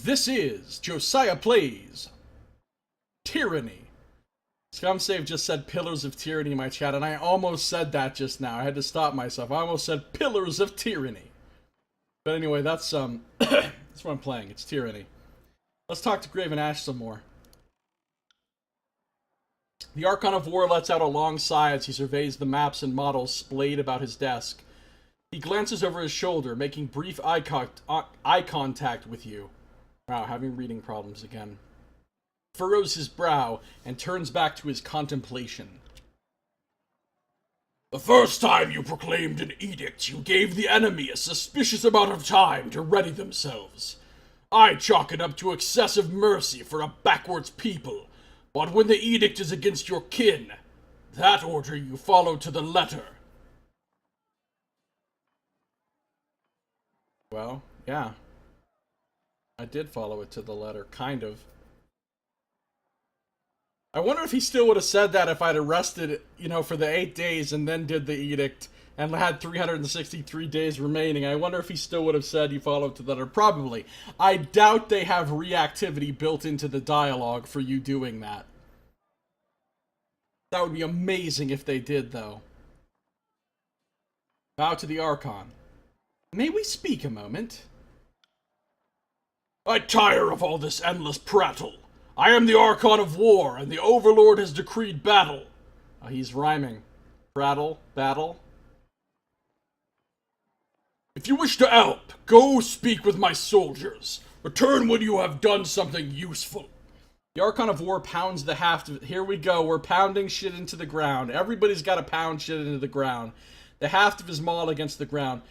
This is Josiah Plays Tyranny. ScumSave just said Pillars of Tyranny in my chat, and I almost said that just now. I had to stop myself. I almost said Pillars of Tyranny. But anyway, that's that's what I'm playing. It's Tyranny. Let's talk to Graven Ash some more. The Archon of War lets out a long sigh as he surveys the maps and models splayed about his desk. He glances over his shoulder, making brief eye contact with you. Wow, having reading problems again. Furrows his brow and turns back to his contemplation. The first time you proclaimed an edict, you gave the enemy a suspicious amount of time to ready themselves. I chalk it up to excessive mercy for a backwards people, but when the edict is against your kin, that order you follow to the letter. Well, yeah. I did follow it to the letter, kind of. I wonder if he still would have said that if I'd arrested, for the 8 days and then did the edict and had 363 days remaining. I wonder if he still would have said you followed to the letter. Probably. I doubt they have reactivity built into the dialogue for you doing that. That would be amazing if they did, though. Bow to the Archon. May we speak a moment? I tire of all this endless prattle. I am the Archon of War, and the Overlord has decreed battle. He's rhyming. Prattle, battle. If you wish to help, go speak with my soldiers. Return when you have done something useful. The Archon of War pounds the haft of... Here we go, we're pounding shit into the ground. Everybody's got to pound shit into the ground. The haft of his maul against the ground.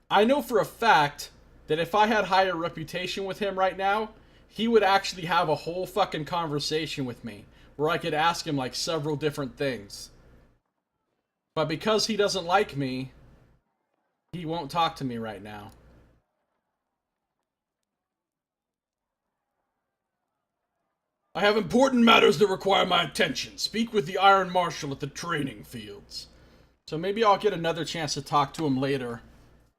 I know for a fact that if I had higher reputation with him right now, he would actually have a whole fucking conversation with me, where I could ask him, like, several different things. But because he doesn't like me, he won't talk to me right now. I have important matters that require my attention. Speak with the Iron Marshal at the training fields. So maybe I'll get another chance to talk to him later.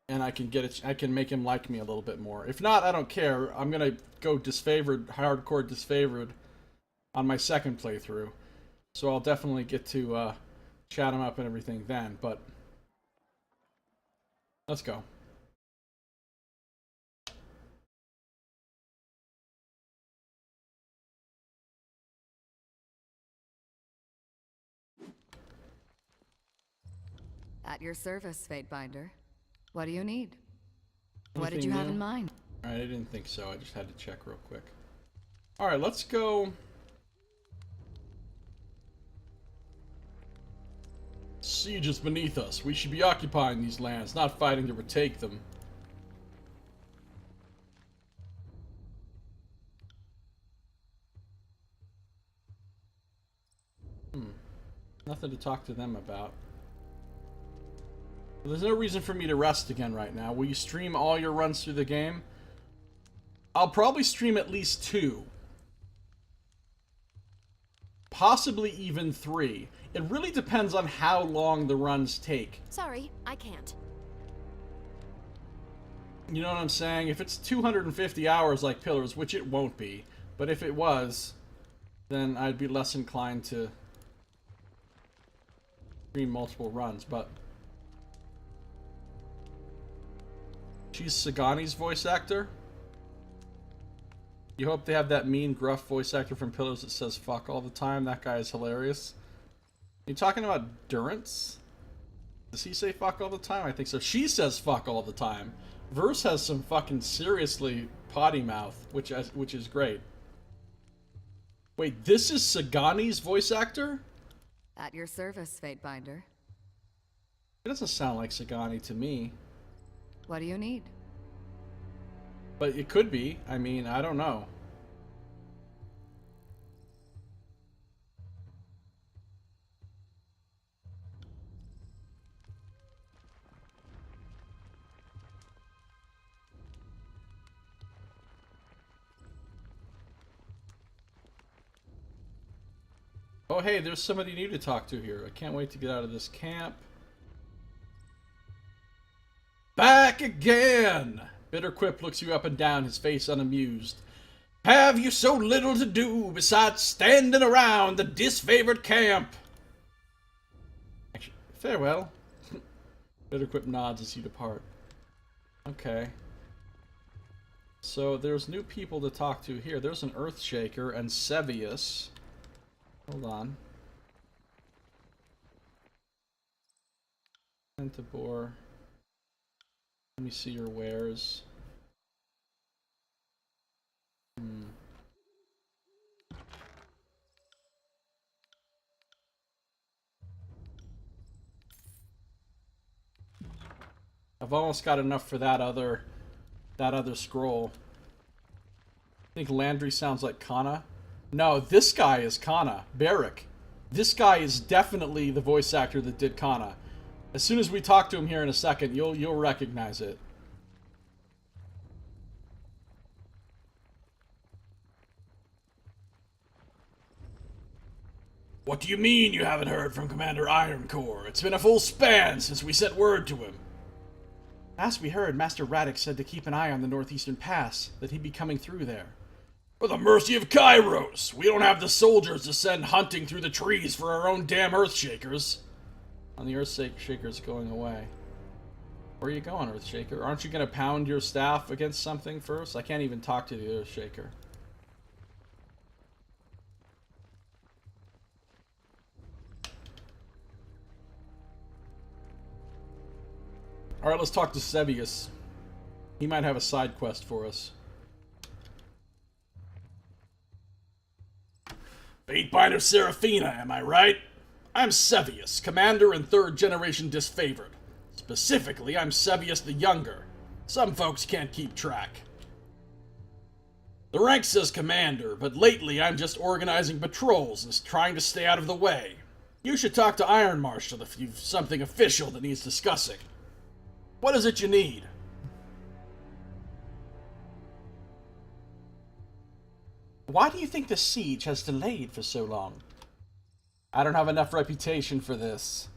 And I can make him like me a little bit more. If not, I don't care. I'm gonna go disfavored, hardcore disfavored on my second playthrough. So I'll definitely get to chat him up and everything then, but let's go. At your service, Fatebinder. What do you need? What did you have in mind? Alright, I didn't think so. I just had to check real quick. Alright, let's go. Siege is beneath us. We should be occupying these lands, not fighting to retake them. Nothing to talk to them about. There's no reason for me to rest again right now. Will you stream all your runs through the game? I'll probably stream at least 2. Possibly even 3. It really depends on how long the runs take. Sorry, I can't. You know what I'm saying? If it's 250 hours like Pillars, which it won't be, but if it was, then I'd be less inclined to stream multiple runs, but... She's Sagani's voice actor? You hope they have that mean, gruff voice actor from Pillars that says fuck all the time? That guy is hilarious. You talking about Durance? Does he say fuck all the time? I think so. She says fuck all the time. Verse has some fucking seriously potty mouth, which is great. Wait, this is Sagani's voice actor? At your service, Fatebinder. It doesn't sound like Sagani to me. What do you need? But it could be. I mean, I don't know. Oh, hey, there's somebody new to talk to here. I can't wait to get out of this camp. Back again! Bitterquip looks you up and down, his face unamused. Have you so little to do besides standing around the disfavored camp? Actually, farewell. Bitterquip nods as you depart. Okay. So there's new people to talk to here. There's an Earthshaker and Sevius. Hold on. Pentabor. Let me see your wares. I've almost got enough for that other scroll. I think Landry sounds like Kana. No, this guy is Kana. Barrick. This guy is definitely the voice actor that did Kana. As soon as we talk to him here in a second, you'll recognize it. What do you mean you haven't heard from Commander Ironcore? It's been a full span since we sent word to him. Last we heard, Master Radix said to keep an eye on the Northeastern Pass, that he'd be coming through there. For the mercy of Kairos! We don't have the soldiers to send hunting through the trees for our own damn Earthshakers. And the Earthshaker's going away. Where are you going, Earthshaker? Aren't you going to pound your staff against something first? I can't even talk to the Earthshaker. Alright, let's talk to Sevius. He might have a side quest for us. Fatebinder Seraphina, am I right? I'm Sevius, commander and third generation disfavored. Specifically, I'm Sevius the Younger. Some folks can't keep track. The rank says commander, but lately I'm just organizing patrols and trying to stay out of the way. You should talk to Iron Marshal if you've something official that needs discussing. What is it you need? Why do you think the siege has delayed for so long? I don't have enough reputation for this.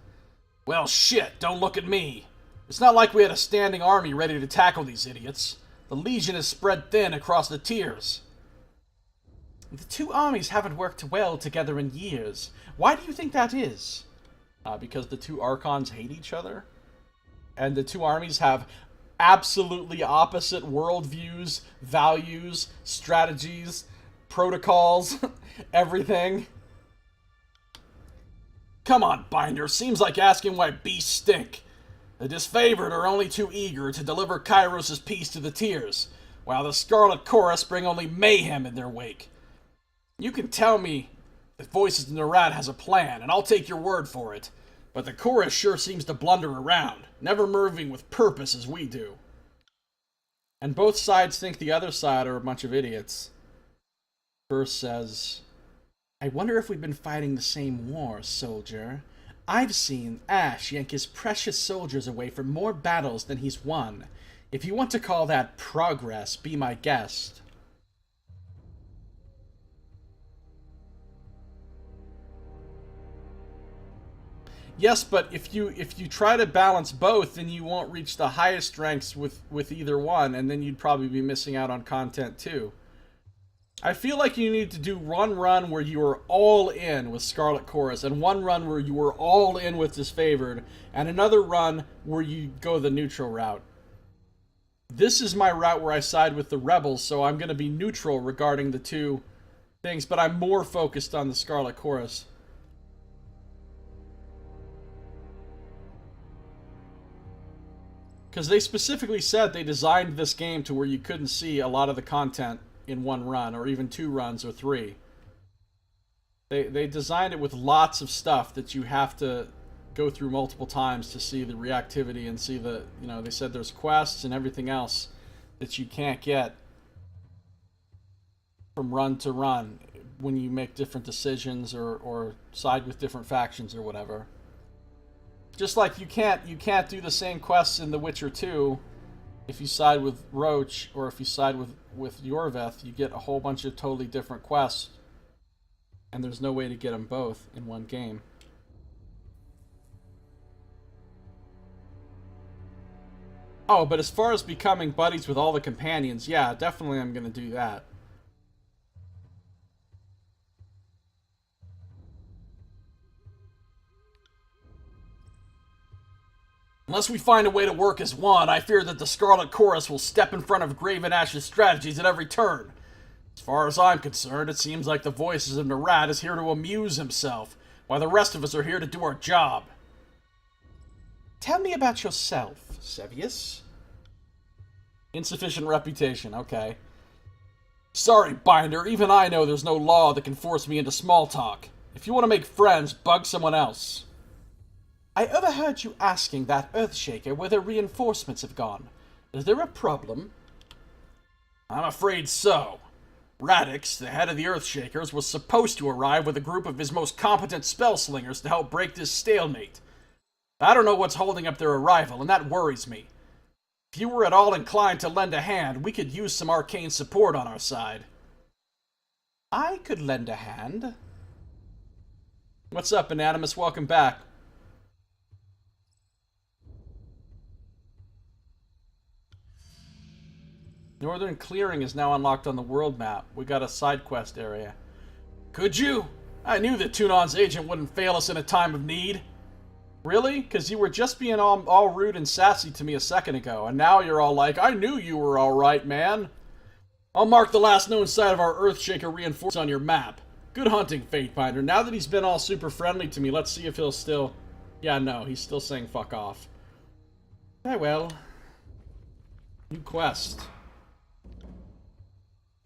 Well, shit, don't look at me. It's not like we had a standing army ready to tackle these idiots. The Legion is spread thin across the tiers. The two armies haven't worked well together in years. Why do you think that is? Because the two Archons hate each other? And the two armies have absolutely opposite worldviews, values, strategies, protocols, everything. Come on, Binder. Seems like asking why beasts stink. The disfavored are only too eager to deliver Kairos' peace to the tiers, while the Scarlet Chorus bring only mayhem in their wake. You can tell me the Voices in the Rat has a plan, and I'll take your word for it. But the Chorus sure seems to blunder around, never moving with purpose as we do. And both sides think the other side are a bunch of idiots. First says, I wonder if we've been fighting the same war, soldier. I've seen Ash yank his precious soldiers away from more battles than he's won. If you want to call that progress, be my guest. Yes, but if you try to balance both, then you won't reach the highest ranks with either one, and then you'd probably be missing out on content too. I feel like you need to do one run where you are all in with Scarlet Chorus, and one run where you are all in with Disfavored, and another run where you go the neutral route. This is my route where I side with the Rebels, so I'm going to be neutral regarding the two things, but I'm more focused on the Scarlet Chorus. Because they specifically said they designed this game to where you couldn't see a lot of the content in one run, or even two runs, or three. They designed it with lots of stuff that you have to go through multiple times to see the reactivity and see the, you know, they said there's quests and everything else that you can't get from run to run when you make different decisions or side with different factions or whatever. Just like you can't do the same quests in The Witcher 2 if you side with Roach or if you side with Yorveth. You get a whole bunch of totally different quests, and there's no way to get them both in one game. Oh, but as far as becoming buddies with all the companions, yeah, definitely I'm going to do that. Unless we find a way to work as one, I fear that the Scarlet Chorus will step in front of Graven Ash's strategies at every turn. As far as I'm concerned, it seems like the Voices of Narad is here to amuse himself, while the rest of us are here to do our job. Tell me about yourself, Sevius. Insufficient reputation, okay. Sorry, Binder, even I know there's no law that can force me into small talk. If you want to make friends, bug someone else. I overheard you asking that Earthshaker where the reinforcements have gone. Is there a problem? I'm afraid so. Radix, the head of the Earthshakers, was supposed to arrive with a group of his most competent spellslingers to help break this stalemate. I don't know what's holding up their arrival, and that worries me. If you were at all inclined to lend a hand, we could use some arcane support on our side. I could lend a hand. What's up, Anonymous? Welcome back. Northern Clearing is now unlocked on the world map. We got a side quest area. Could you? I knew that Tunon's agent wouldn't fail us in a time of need. Really? Because you were just being all rude and sassy to me a second ago, and now you're all like, I knew you were alright, man. I'll mark the last known site of our Earthshaker reinforcements on your map. Good hunting, Fatebinder. Now that he's been all super friendly to me, let's see if he'll still... Yeah, no, he's still saying fuck off. Very well. New quest.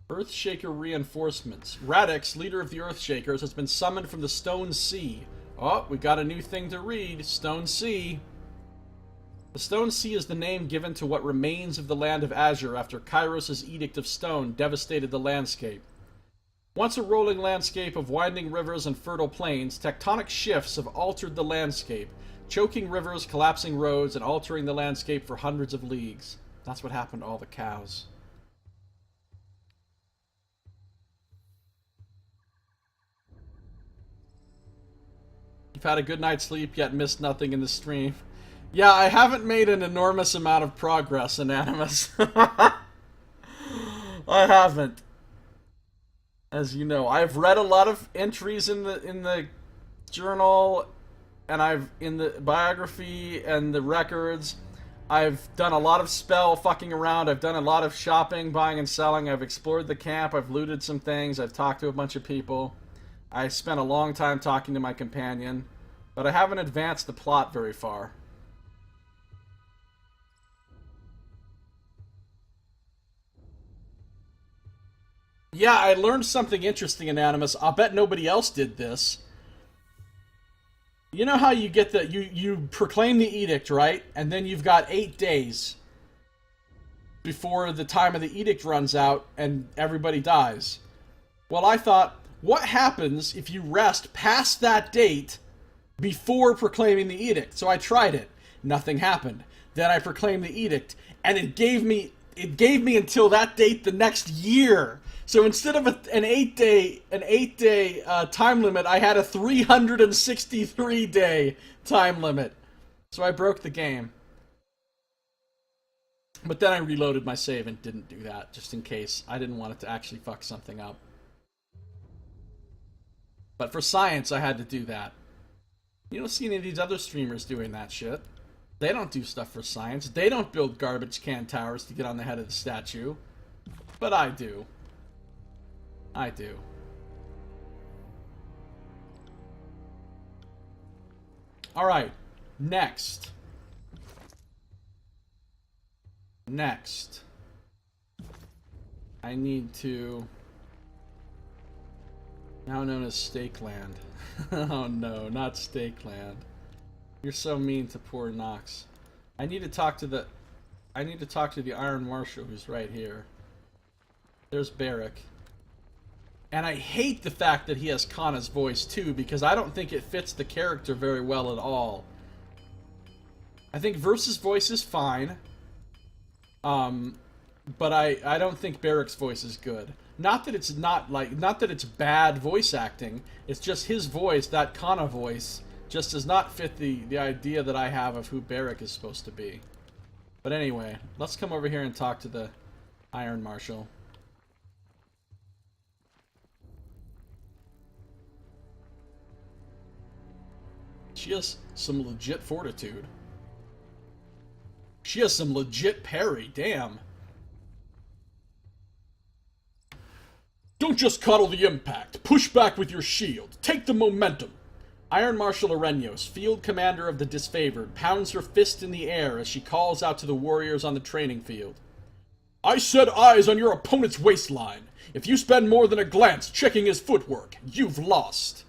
Earthshaker reinforcements. Radix, leader of the Earthshakers, has been summoned from the Stone Sea. Oh, we got a new thing to read. Stone Sea. The Stone Sea is the name given to what remains of the land of Azure after Kairos' Edict of Stone devastated the landscape. Once a rolling landscape of winding rivers and fertile plains, tectonic shifts have altered the landscape, choking rivers, collapsing roads, and altering the landscape for hundreds of leagues. That's what happened to all the cows. You've had a good night's sleep, yet missed nothing in the stream. Yeah, I haven't made an enormous amount of progress, Anonymous. I haven't. As you know, I've read a lot of entries in the journal, and I've in the biography and the records. I've done a lot of spell fucking around. I've done a lot of shopping, buying and selling. I've explored the camp. I've looted some things. I've talked to a bunch of people. I spent a long time talking to my companion, but I haven't advanced the plot very far. Yeah, I learned something interesting, Anonymous. I'll bet nobody else did this. You know how you get the... You proclaim the edict, right? And then you've got 8 days before the time of the edict runs out and everybody dies. Well, I thought... What happens if you rest past that date before proclaiming the edict? So I tried it. Nothing happened. Then I proclaimed the edict, and it gave me until that date the next year. So instead of an 8-day time limit, I had a 363-day time limit. So I broke the game. But then I reloaded my save and didn't do that, just in case. I didn't want it to actually fuck something up. But for science, I had to do that. You don't see any of these other streamers doing that shit. They don't do stuff for science. They don't build garbage can towers to get on the head of the statue. But I do. I do. Alright. Next. I need to... Now known as Stakeland. Oh no, not Stakeland. You're so mean to poor Nox. I need to talk to the Iron Marshal who's right here. There's Barrick. And I hate the fact that he has Kana's voice too, because I don't think it fits the character very well at all. I think Versus voice is fine. But I don't think Barrick's voice is good. Not that it's bad voice acting. It's just his voice, that Kana voice, just does not fit the idea that I have of who Barrick is supposed to be. But anyway, let's come over here and talk to the Iron Marshal. She has some legit fortitude. She has some legit parry, damn. Don't just cuddle the impact. Push back with your shield. Take the momentum. Iron Marshal Arenos, field commander of the Disfavored, pounds her fist in the air as she calls out to the warriors on the training field. I set eyes on your opponent's waistline. If you spend more than a glance checking his footwork, you've lost.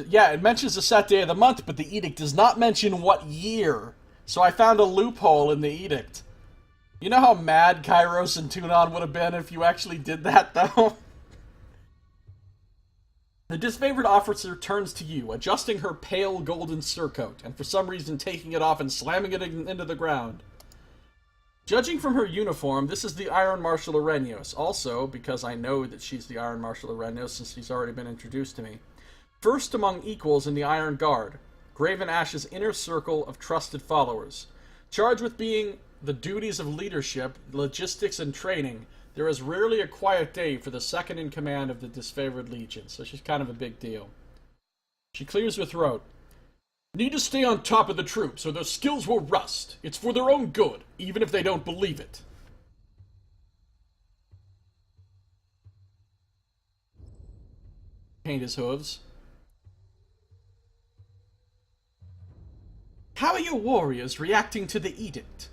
Yeah, it mentions the set day of the month, but the edict does not mention what year. So I found a loophole in the edict. You know how mad Kairos and Tunon would have been if you actually did that, though? The disfavored officer turns to you, adjusting her pale golden surcoat, and for some reason taking it off and slamming it into the ground. Judging from her uniform, this is the Iron Marshal Arenos. Also, because I know that she's the Iron Marshal Arenos since she's already been introduced to me. First among equals in the Iron Guard, Graven Ash's inner circle of trusted followers. Charged with being the duties of leadership, logistics, and training, there is rarely a quiet day for the second in command of the Disfavored Legion, so she's kind of a big deal. She clears her throat. Need to stay on top of the troops, or their skills will rust. It's for their own good, even if they don't believe it. Paint his hooves. How are your warriors reacting to the edict?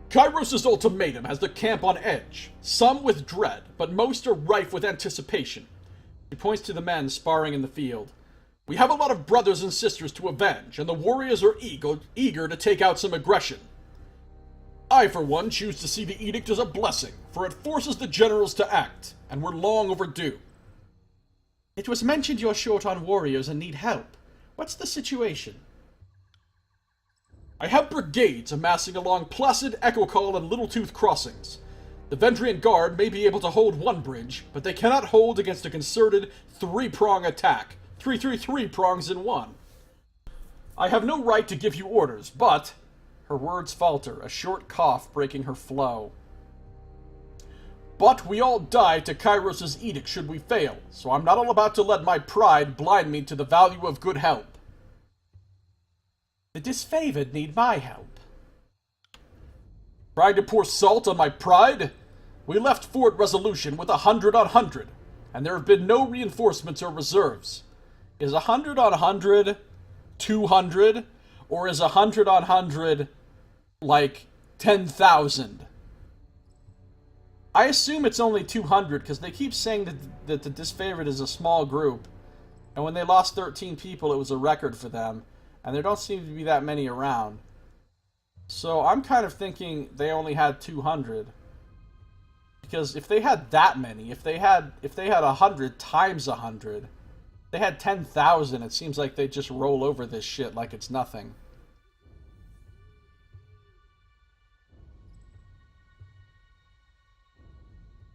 Kairos' ultimatum has the camp on edge, some with dread, but most are rife with anticipation. He points to the men sparring in the field. We have a lot of brothers and sisters to avenge, and the warriors are eager to take out some aggression. I, for one, choose to see the edict as a blessing, for it forces the generals to act, and we're long overdue. It was mentioned you're short on warriors and need help. What's the situation? I have brigades amassing along Placid, Echo Call, and Little Tooth crossings. The Vendrian Guard may be able to hold one bridge, but they cannot hold against a concerted three-prong attack. 3 prongs in one. I have no right to give you orders, but... Her words falter, a short cough breaking her flow. But we all die to Kairos' edict should we fail, so I'm not all about to let my pride blind me to the value of good help. The disfavored need my help. Trying to pour salt on my pride? We left Fort Resolution with 100 on 100, and there have been no reinforcements or reserves. Is 100 on 100 200, or is 100 on 100 like 10,000? I assume it's only 200 because they keep saying that the disfavored is a small group, and when they lost 13 people, it was a record for them. And there don't seem to be that many around. So I'm kind of thinking they only had 200. Because if they had that many, if they had 100 times 100, they had 10,000, it seems like they just roll over this shit like it's nothing.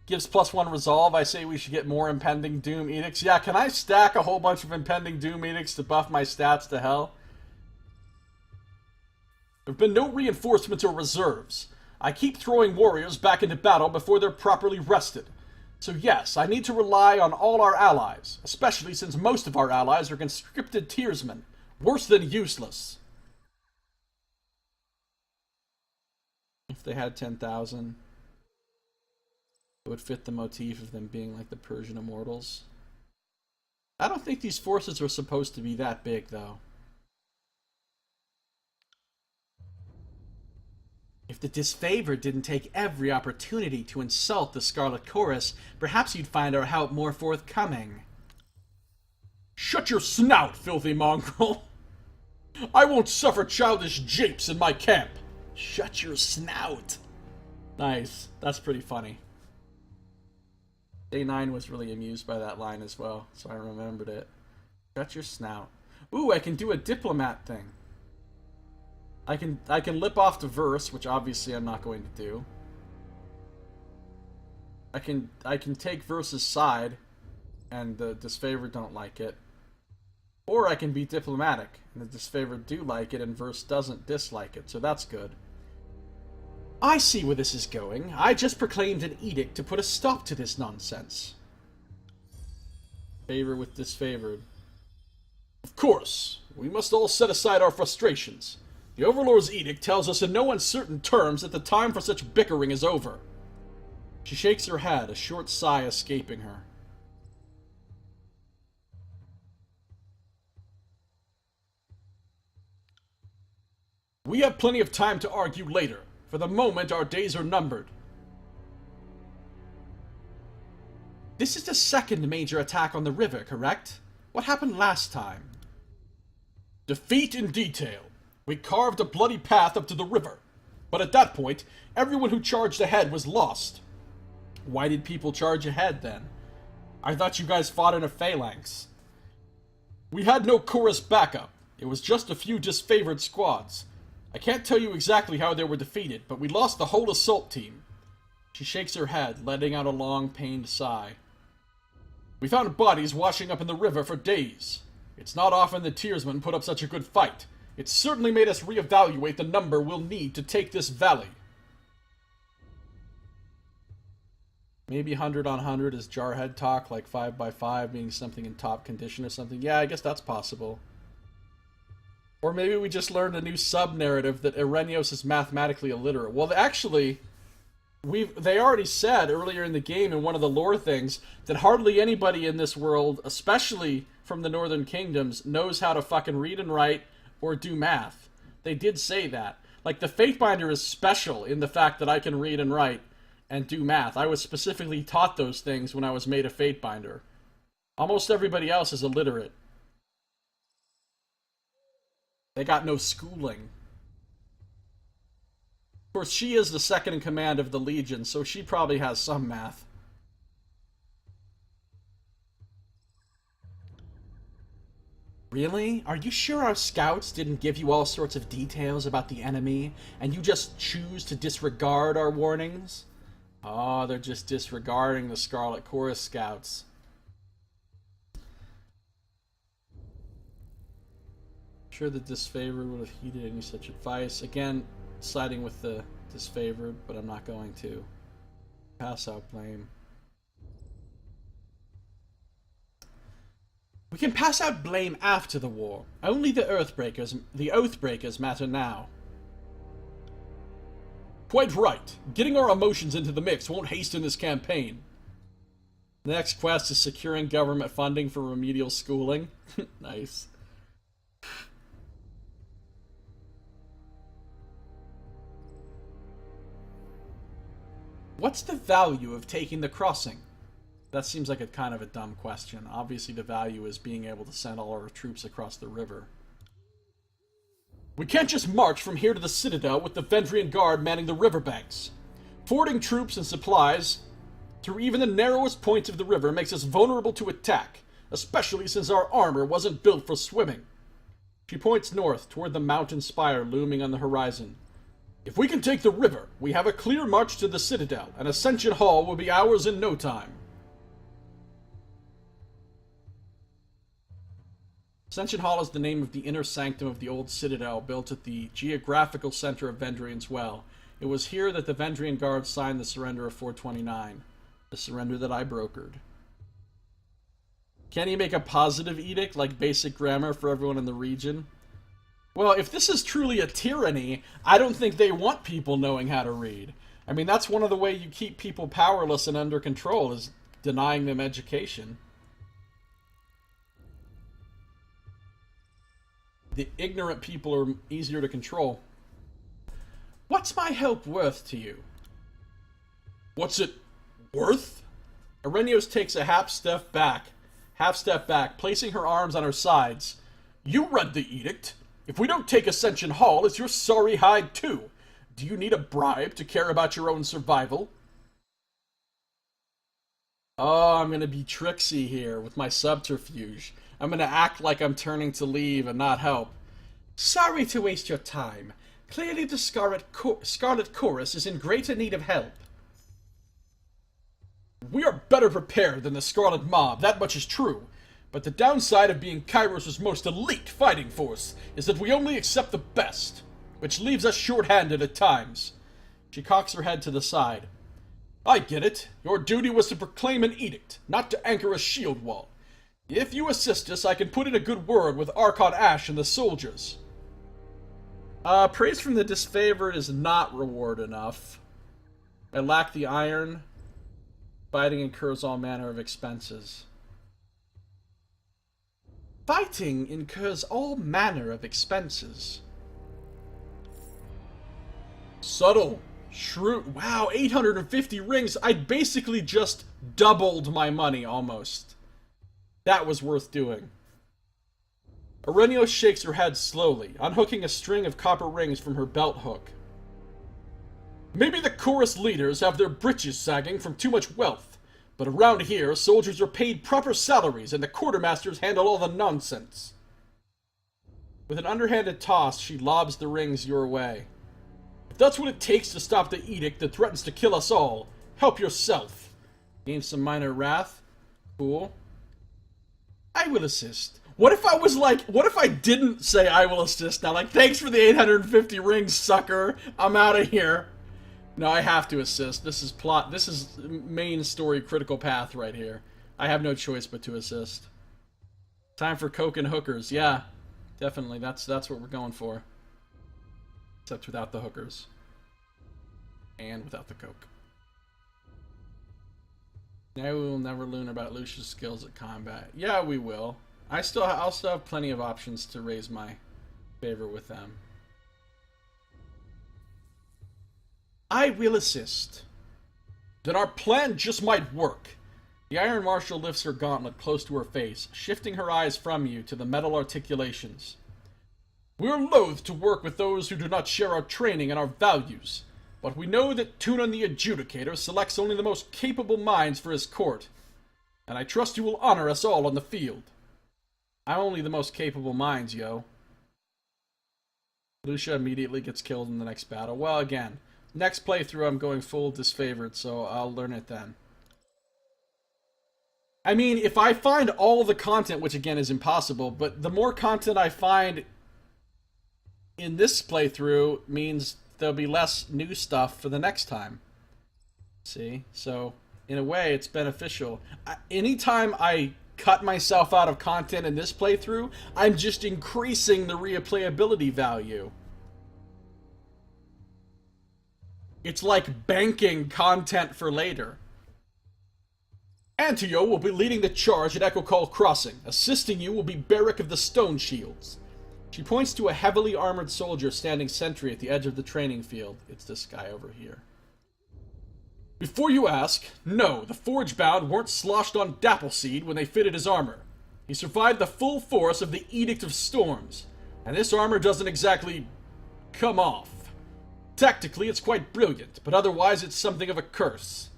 Gives +1 resolve. I say we should get more Impending Doom Edicts. Yeah, can I stack a whole bunch of Impending Doom Edicts to buff my stats to hell? There have been no reinforcements or reserves. I keep throwing warriors back into battle before they're properly rested. So yes, I need to rely on all our allies, especially since most of our allies are conscripted tiersmen, worse than useless. If they had 10,000, it would fit the motif of them being like the Persian immortals. I don't think these forces are supposed to be that big, though. If the disfavored didn't take every opportunity to insult the Scarlet Chorus, perhaps you'd find our help more forthcoming. Shut your snout, filthy mongrel! I won't suffer childish japes in my camp! Shut your snout! Nice. That's pretty funny. Day 9 was really amused by that line as well, so I remembered it. Shut your snout. Ooh, I can do a diplomat thing. I can lip off the verse, which obviously I'm not going to do. I can take verse's side, and the disfavored don't like it. Or I can be diplomatic, and the disfavored do like it, and verse doesn't dislike it, so that's good. I see where this is going. I just proclaimed an edict to put a stop to this nonsense. Favor with disfavored. Of course, we must all set aside our frustrations. The Overlord's edict tells us in no uncertain terms that the time for such bickering is over. She shakes her head, a short sigh escaping her. We have plenty of time to argue later. For the moment, our days are numbered. This is the second major attack on the river, correct? What happened last time? Defeat in detail. We carved a bloody path up to the river. But at that point, everyone who charged ahead was lost. Why did people charge ahead, then? I thought you guys fought in a phalanx. We had no chorus backup. It was just a few disfavored squads. I can't tell you exactly how they were defeated, but we lost the whole assault team. She shakes her head, letting out a long, pained sigh. We found bodies washing up in the river for days. It's not often the Tearsmen put up such a good fight. It certainly made us reevaluate the number we'll need to take this valley. Maybe 100 on 100 is Jarhead talk, like 5x5 being something in top condition or something. Yeah, I guess that's possible. Or maybe we just learned a new sub-narrative that Irenios is mathematically illiterate. Well, actually, they already said earlier in the game in one of the lore things that hardly anybody in this world, especially from the Northern Kingdoms, knows how to fucking read and write or do math. They did say that. Like, the Fatebinder is special in the fact that I can read and write and do math. I was specifically taught those things when I was made a Fatebinder. Almost everybody else is illiterate. They got no schooling. Of course, she is the second in command of the Legion, so she probably has some math. Really? Are you sure our scouts didn't give you all sorts of details about the enemy, and you just choose to disregard our warnings? Oh, they're just disregarding the Scarlet Chorus scouts. Sure the disfavored would have heeded any such advice. Again, siding with the disfavored, but I'm not going to. Pass out blame. We can pass out blame after the war. Only the Oathbreakers matter now. Quite right. Getting our emotions into the mix won't hasten this campaign. The next quest is securing government funding for remedial schooling. Nice. What's the value of taking the crossing? That seems like a kind of a dumb question. Obviously the value is being able to send all our troops across the river. We can't just march from here to the Citadel with the Vendrian Guard manning the riverbanks. Fording troops and supplies through even the narrowest points of the river makes us vulnerable to attack, especially since our armor wasn't built for swimming. She points north toward the mountain spire looming on the horizon. If we can take the river, we have a clear march to the Citadel, and Ascension Hall will be ours in no time. Ascension Hall is the name of the inner sanctum of the old Citadel built at the geographical center of Vendrian's Well. It was here that the Vendrian Guard signed the surrender of 429, the surrender that I brokered. Can he make a positive edict, like basic grammar for everyone in the region? Well, if this is truly a tyranny, I don't think they want people knowing how to read. I mean, that's one of the ways you keep people powerless and under control, is denying them education. The ignorant people are easier to control. What's my help worth to you? What's it worth? Irenios takes a half step back, placing her arms on her sides. You read the edict. If we don't take Ascension Hall, it's your sorry hide too. Do you need a bribe to care about your own survival? Oh, I'm gonna be tricksy here with my subterfuge. I'm gonna act like I'm turning to leave and not help. Sorry to waste your time. Clearly the Scarlet Chorus is in greater need of help. We are better prepared than the Scarlet Mob, that much is true. But the downside of being Kairos' most elite fighting force is that we only accept the best, which leaves us short-handed at times. She cocks her head to the side. I get it. Your duty was to proclaim an edict, not to anchor a shield wall. If you assist us, I can put in a good word with Archon Ash and the soldiers. Praise from the disfavored is not reward enough. I lack the iron. Fighting incurs all manner of expenses. Fighting incurs all manner of expenses. Subtle. Shrewd. Wow, 850 rings. I basically just doubled my money, almost. That was worth doing. Aurelio shakes her head slowly, unhooking a string of copper rings from her belt hook. Maybe the chorus leaders have their britches sagging from too much wealth, but around here, soldiers are paid proper salaries and the quartermasters handle all the nonsense. With an underhanded toss, she lobs the rings your way. If that's what it takes to stop the edict that threatens to kill us all, help yourself. Gain some minor wrath. Cool. I will assist. What if I was like, what if I didn't say I will assist now? Like, thanks for the 850 rings, sucker. I'm out of here. No, I have to assist. This is plot. This is main story critical path right here. I have no choice but to assist. Time for coke and hookers. Yeah, definitely. That's what we're going for. Except without the hookers. And without the coke. Now we will never learn about Lucia's skills at combat. Yeah, we will. I'll still have plenty of options to raise my favor with them. I will assist. Then our plan just might work. The Iron Marshal lifts her gauntlet close to her face, shifting her eyes from you to the metal articulations. We're loath to work with those who do not share our training and our values, but we know that Tunon the Adjudicator selects only the most capable minds for his court, and I trust you will honor us all on the field. I'm only the most capable minds, yo. Lucia immediately gets killed in the next battle. Well, again, next playthrough I'm going full disfavored, so I'll learn it then. I mean, if I find all the content, which again is impossible, but the more content I find in this playthrough means there'll be less new stuff for the next time. See? So, in a way, it's beneficial. Anytime I cut myself out of content in this playthrough, I'm just increasing the replayability value. It's like banking content for later. Antio will be leading the charge at Echo Call Crossing. Assisting you will be Barrack of the Stone Shields. She points to a heavily armored soldier standing sentry at the edge of the training field. It's this guy over here. Before you ask, no, the Forge-bound weren't sloshed on Dappleseed when they fitted his armor. He survived the full force of the Edict of Storms, and this armor doesn't exactly come off. Tactically, it's quite brilliant, but otherwise it's something of a curse.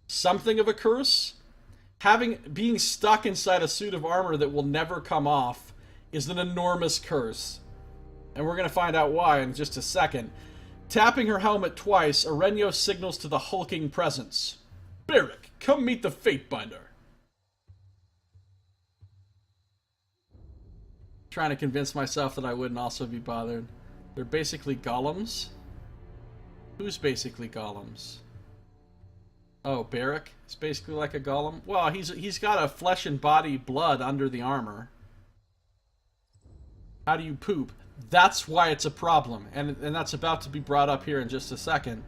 Something of a curse? Being stuck inside a suit of armor that will never come off is an enormous curse. And we're going to find out why in just a second. Tapping her helmet twice, Aurelio signals to the hulking presence. Barrack, come meet the Fatebinder. Trying to convince myself that I wouldn't also be bothered. They're basically golems? Who's basically golems? Oh, Barrack is basically like a golem? Well, he's got a flesh and body blood under the armor. How do you poop? That's why it's a problem. And that's about to be brought up here in just a second.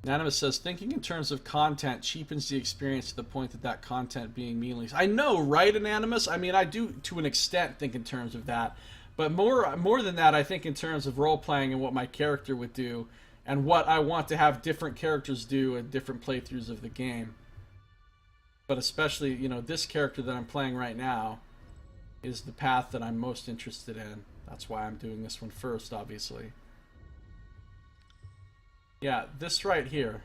Animus says, thinking in terms of content cheapens the experience to the point that content being meaningless. I know, right, Anonymous? I mean, I do, to an extent, think in terms of that. But more than that, I think in terms of role-playing and what my character would do, and what I want to have different characters do in different playthroughs of the game. But especially, you know, this character that I'm playing right now is the path that I'm most interested in. That's why I'm doing this one first, obviously. Yeah, this right here.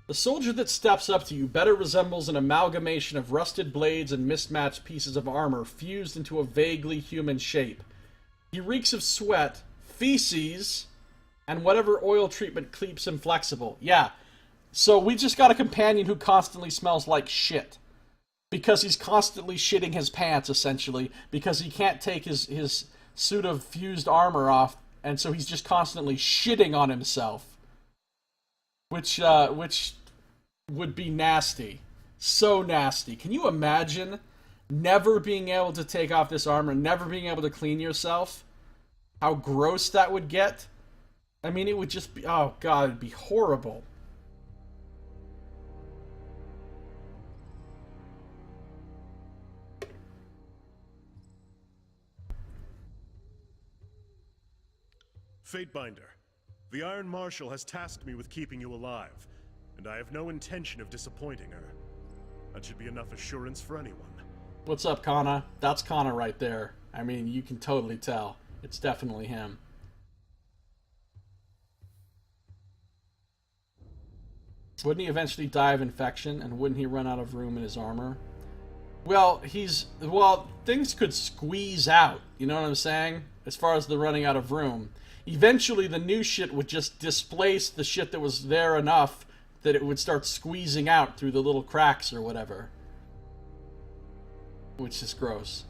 The soldier that steps up to you better resembles an amalgamation of rusted blades and mismatched pieces of armor fused into a vaguely human shape. He reeks of sweat, feces, and whatever oil treatment keeps him flexible. Yeah. So we just got a companion who constantly smells like shit. Because he's constantly shitting his pants, essentially. Because he can't take his suit of fused armor off. And so he's just constantly shitting on himself. Which would be nasty. So nasty. Can you imagine never being able to take off this armor, never being able to clean yourself? How gross that would get? I mean, it would just be... Oh, God, it'd be horrible. Fatebinder, the Iron Marshal has tasked me with keeping you alive, and I have no intention of disappointing her. That should be enough assurance for anyone. What's up, Kana? That's Kana right there. I mean, you can totally tell. It's definitely him. Wouldn't he eventually die of infection, and wouldn't he run out of room in his armor? Well, things could squeeze out, you know what I'm saying? As far as the running out of room. Eventually, the new shit would just displace the shit that was there enough that it would start squeezing out through the little cracks or whatever. Which is gross.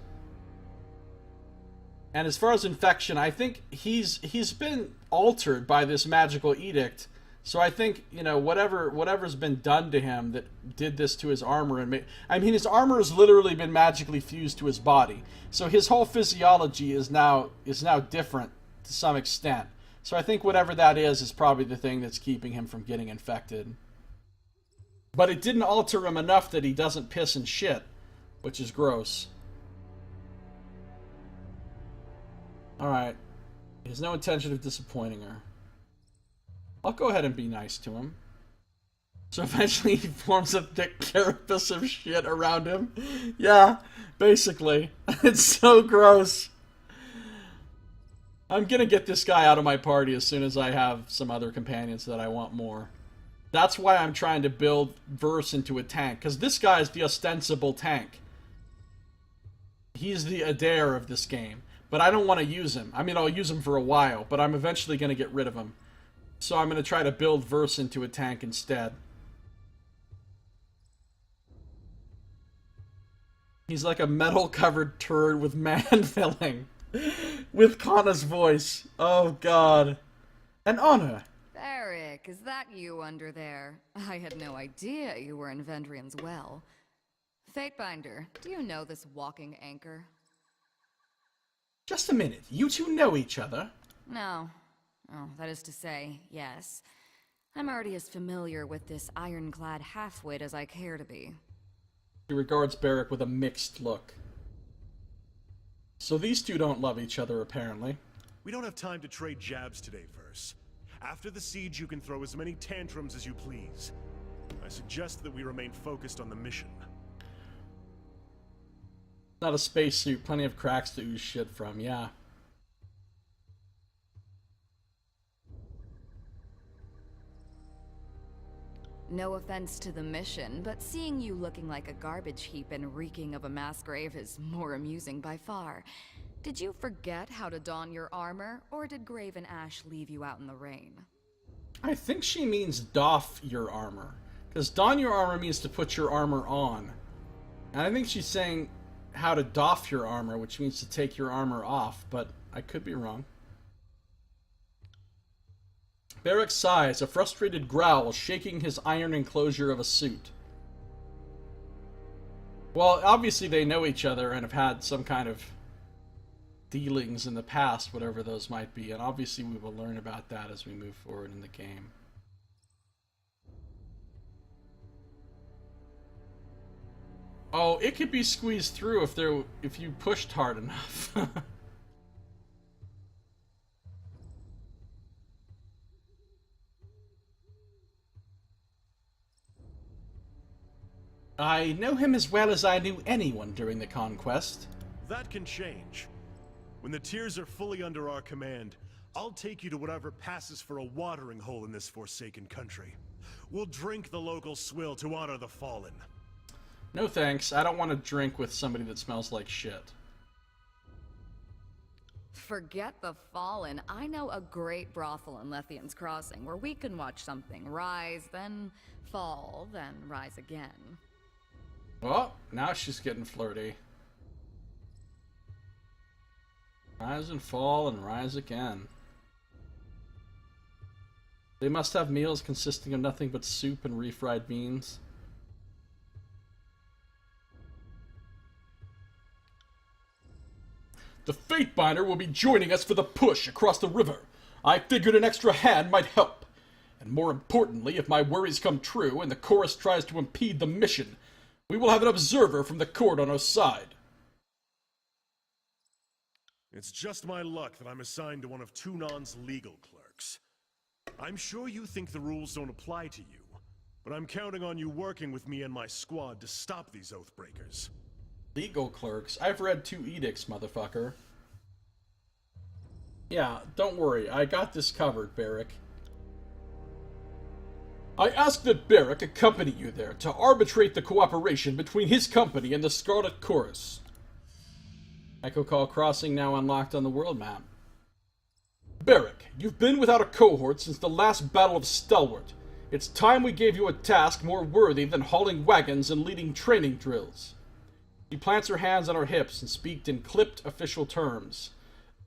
And as far as infection, I think he's been altered by this magical edict. So I think, you know, whatever's been done to him that did this to his armor, I mean, his armor has literally been magically fused to his body. So his whole physiology is now different to some extent. So I think whatever that is probably the thing that's keeping him from getting infected. But it didn't alter him enough that he doesn't piss and shit, which is gross. Alright. He has no intention of disappointing her. I'll go ahead and be nice to him. So eventually he forms a thick carapace of shit around him. Yeah, basically. It's so gross. I'm gonna get this guy out of my party as soon as I have some other companions that I want more. That's why I'm trying to build Verse into a tank, because this guy is the ostensible tank. He's the Adair of this game. But I don't want to use him. I mean, I'll use him for a while, but I'm eventually going to get rid of him. So I'm going to try to build Verse into a tank instead. He's like a metal-covered turd with man-filling. With Kana's voice. Oh, God. An honor. Eric, is that you under there? I had no idea you were in Vendrian's well. Fatebinder, do you know this walking anchor? Just a minute. You two know each other? No. Oh, that is to say, yes. I'm already as familiar with this ironclad halfwit as I care to be. He regards Barrick with a mixed look. So these two don't love each other, apparently. We don't have time to trade jabs today, Verse. After the siege, you can throw as many tantrums as you please. I suggest that we remain focused on the mission. Not a spacesuit, plenty of cracks to ooze shit from, yeah. No offense to the mission, but seeing you looking like a garbage heap and reeking of a mass grave is more amusing by far. Did you forget how to don your armor, or did Grave and Ash leave you out in the rain? I think she means doff your armor. Because don your armor means to put your armor on. And I think she's saying how to doff your armor, which means to take your armor off, but I could be wrong. Barrick sighs, a frustrated growl shaking his iron enclosure of a suit. Well, obviously they know each other and have had some kind of dealings in the past, whatever those might be, and obviously we will learn about that as we move forward in the game. Oh, it could be squeezed through if you pushed hard enough. I know him as well as I knew anyone during the conquest. That can change. When the tiers are fully under our command, I'll take you to whatever passes for a watering hole in this forsaken country. We'll drink the local swill to honor the fallen. No thanks, I don't want to drink with somebody that smells like shit. Forget the fallen. I know a great brothel in Lethian's Crossing where we can watch something rise, then fall, then rise again. Well, now she's getting flirty. Rise and fall and rise again. They must have meals consisting of nothing but soup and refried beans. The Fatebinder will be joining us for the push across the river. I figured an extra hand might help. And more importantly, if my worries come true and the chorus tries to impede the mission, we will have an observer from the court on our side. It's just my luck that I'm assigned to one of Tunon's legal clerks. I'm sure you think the rules don't apply to you, but I'm counting on you working with me and my squad to stop these Oathbreakers. Legal clerks? I've read 2 edicts, motherfucker. Yeah, don't worry, I got this covered, Barrick. I ask that Barrick accompany you there to arbitrate the cooperation between his company and the Scarlet Chorus. Echo Call Crossing now unlocked on the world map. Barrick, you've been without a cohort since the last Battle of Stalwart. It's time we gave you a task more worthy than hauling wagons and leading training drills. She plants her hands on her hips and speaks in clipped official terms.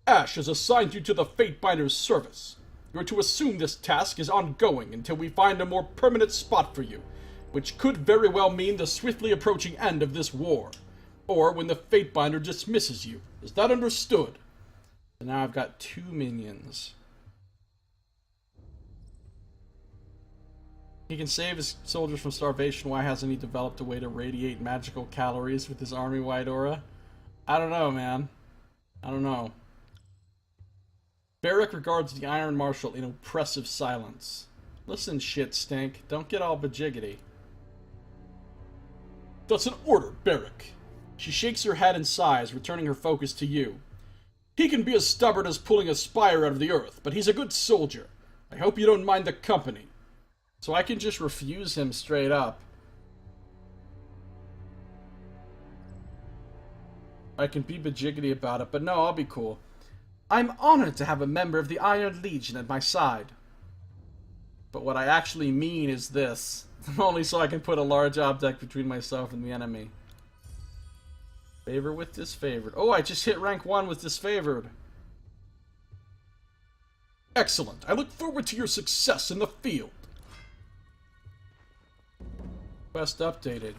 Ash has assigned you to the Fatebinder's service. You're to assume this task is ongoing until we find a more permanent spot for you, which could very well mean the swiftly approaching end of this war, or when the Fatebinder dismisses you. Is that understood? So now I've got 2 minions. He can save his soldiers from starvation. Why hasn't he developed a way to radiate magical calories with his army-wide aura? I don't know, man. I don't know. Barrick regards the Iron Marshal in oppressive silence. Listen, shit stink. Don't get all bajiggity. That's an order, Barrick. She shakes her head and sighs, returning her focus to you. He can be as stubborn as pulling a spire out of the earth, but he's a good soldier. I hope you don't mind the company. So I can just refuse him straight up. I can be bajiggity about it, but no, I'll be cool. I'm honored to have a member of the Iron Legion at my side. But what I actually mean is this. Only so I can put a large object between myself and the enemy. Favor with disfavored. Oh, I just hit rank 1 with disfavored. Excellent. I look forward to your success in the field. Quest updated.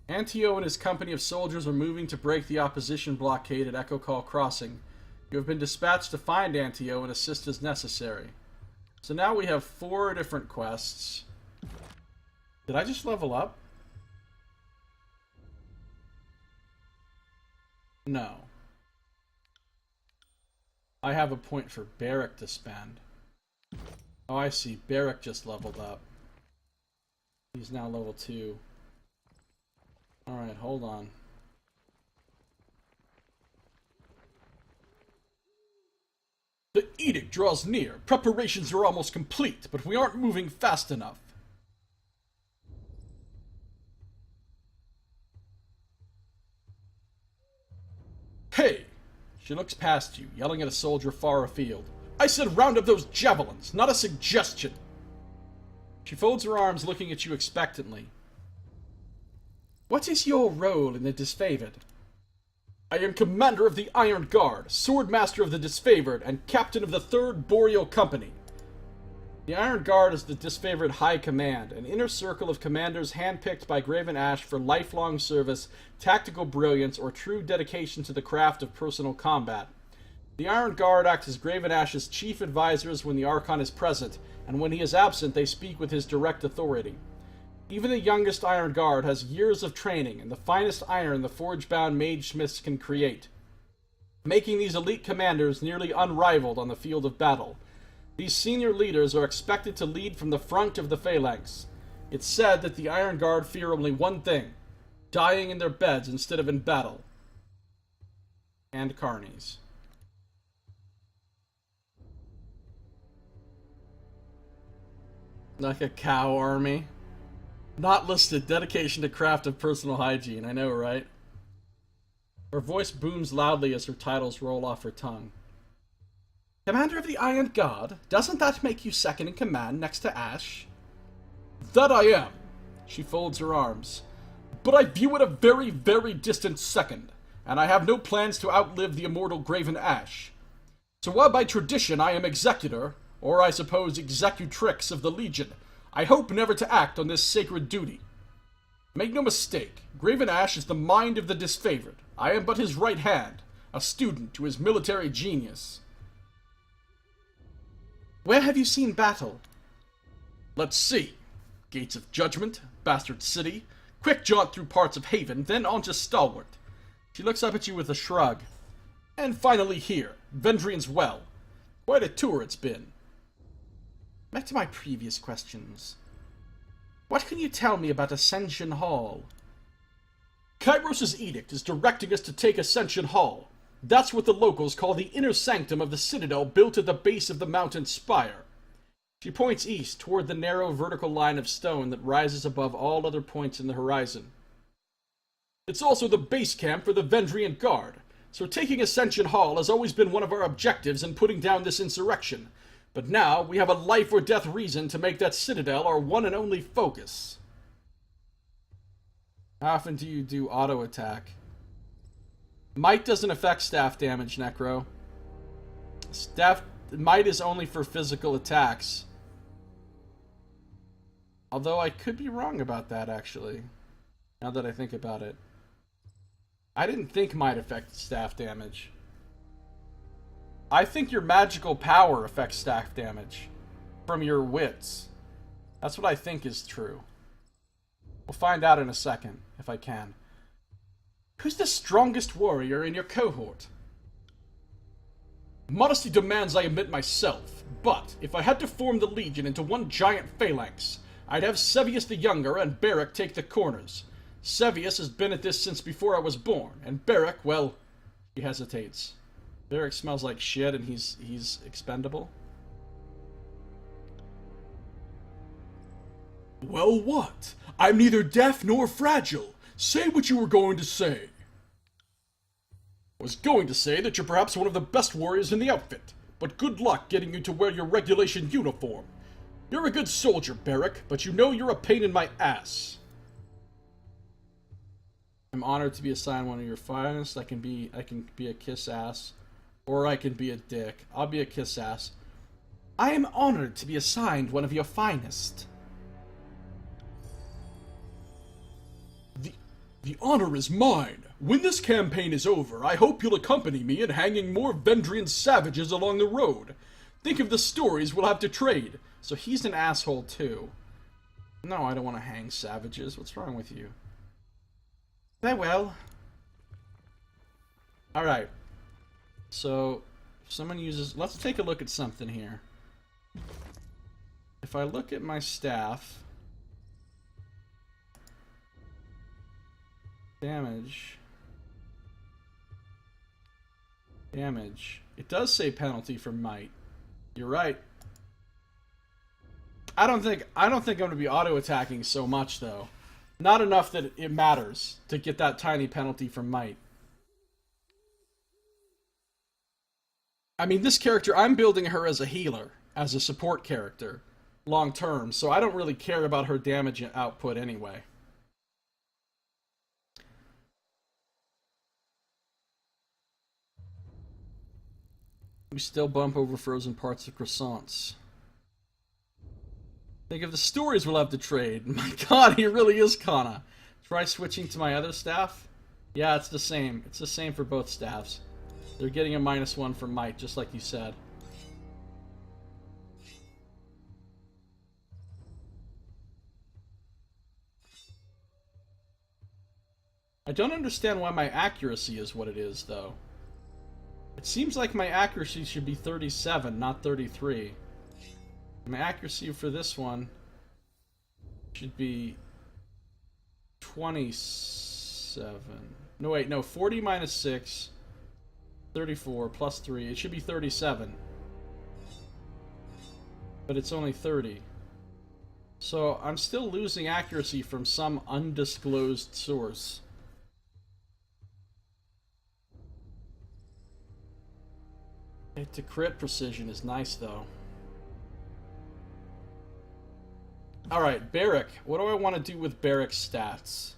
Antio and his company of soldiers are moving to break the opposition blockade at Echo Call Crossing. You have been dispatched to find Antio and assist as necessary. So now we have 4 different quests. Did I just level up? No. I have a point for Barrick to spend. Oh, I see. Barrick just leveled up. He's now level 2. Alright, hold on. The edict draws near. Preparations are almost complete, but we aren't moving fast enough. Hey! She looks past you, yelling at a soldier far afield. I said round up those javelins, not a suggestion! She folds her arms, looking at you expectantly. What is your role in the Disfavored? I am commander of the Iron Guard, swordmaster of the Disfavored, and captain of the 3rd Boreal Company. The Iron Guard is the Disfavored High Command, an inner circle of commanders handpicked by Graven Ash for lifelong service, tactical brilliance, or true dedication to the craft of personal combat. The Iron Guard acts as Graven Ash's chief advisors when the Archon is present, and when he is absent they speak with his direct authority. Even the youngest Iron Guard has years of training and the finest iron the forge-bound mage-smiths can create, making these elite commanders nearly unrivaled on the field of battle. These senior leaders are expected to lead from the front of the phalanx. It's said that the Iron Guard fear only one thing: dying in their beds instead of in battle. And carnies. Like a cow army. Not listed. Dedication to craft of personal hygiene. I know, right? Her voice booms loudly as her titles roll off her tongue. Commander of the Iron Guard? Doesn't that make you second in command next to Ash? That I am. She folds her arms. But I view it a very, very distant second, and I have no plans to outlive the immortal Graven Ash. So while by tradition I am executor, or I suppose executrix of the Legion, I hope never to act on this sacred duty. Make no mistake, Graven Ash is the mind of the disfavored. I am but his right hand, a student to his military genius. Where have you seen battle? Let's see. Gates of Judgment, Bastard City, quick jaunt through parts of Haven, then on to Stalwart. She looks up at you with a shrug. And finally here, Vendrian's Well. Quite a tour it's been. Back to my previous questions. What can you tell me about Ascension Hall? Kairos' edict is directing us to take Ascension Hall. That's what the locals call the inner sanctum of the citadel built at the base of the mountain spire. She points east toward the narrow vertical line of stone that rises above all other points in the horizon. It's also the base camp for the Vendrian Guard, so taking Ascension Hall has always been one of our objectives in putting down this insurrection. But now we have a life or death reason to make that citadel our one and only focus. How often do you do auto attack? Might doesn't affect staff damage, Necro. Might is only for physical attacks. Although I could be wrong about that, actually. Now that I think about it. I didn't think might affect staff damage. I think your magical power affects staff damage. From your wits. That's what I think is true. We'll find out in a second, if I can. Who's the strongest warrior in your cohort? Modesty demands I admit myself, but if I had to form the Legion into one giant phalanx, I'd have Sevius the Younger and Barrick take the corners. Sevius has been at this since before I was born, and Barrick, well, he hesitates. Barrick smells like shit and he's expendable. Well, what? I'm neither deaf nor fragile. Say what you were going to say. I was going to say that you're perhaps one of the best warriors in the outfit, but good luck getting you to wear your regulation uniform. You're a good soldier, Barrick, but you know you're a pain in my ass. I'm honored to be assigned one of your finest. I can be a kiss ass, or I can be a dick. I'll be a kiss ass. I am honored to be assigned one of your finest. The honor is mine. When this campaign is over, I hope you'll accompany me in hanging more Vendrian savages along the road. Think of the stories we'll have to trade. So he's an asshole too. No, I don't want to hang savages. What's wrong with you? Farewell. Alright. So, if someone uses... Let's take a look at something here. If I look at my staff... Damage. It does say penalty for might. You're right. I don't think I'm going to be auto-attacking so much, though. Not enough that it matters to get that tiny penalty for might. I mean, this character, I'm building her as a healer, as a support character, long term, so I don't really care about her damage output anyway. We still bump over frozen parts of croissants. Think of the stories we'll have to trade. My god, he really is Kana. Try switching to my other staff? Yeah, it's the same. It's the same for both staffs. They're getting a -1 for might, just like you said. I don't understand why my accuracy is what it is, though. It seems like my accuracy should be 37, not 33. My accuracy for this one should be 27. No, wait, no, 40 minus 6, 34 plus 3. It should be 37. But it's only 30. So I'm still losing accuracy from some undisclosed source. To crit precision is nice, though. Alright, Barrick. What do I want to do with Barrick's stats?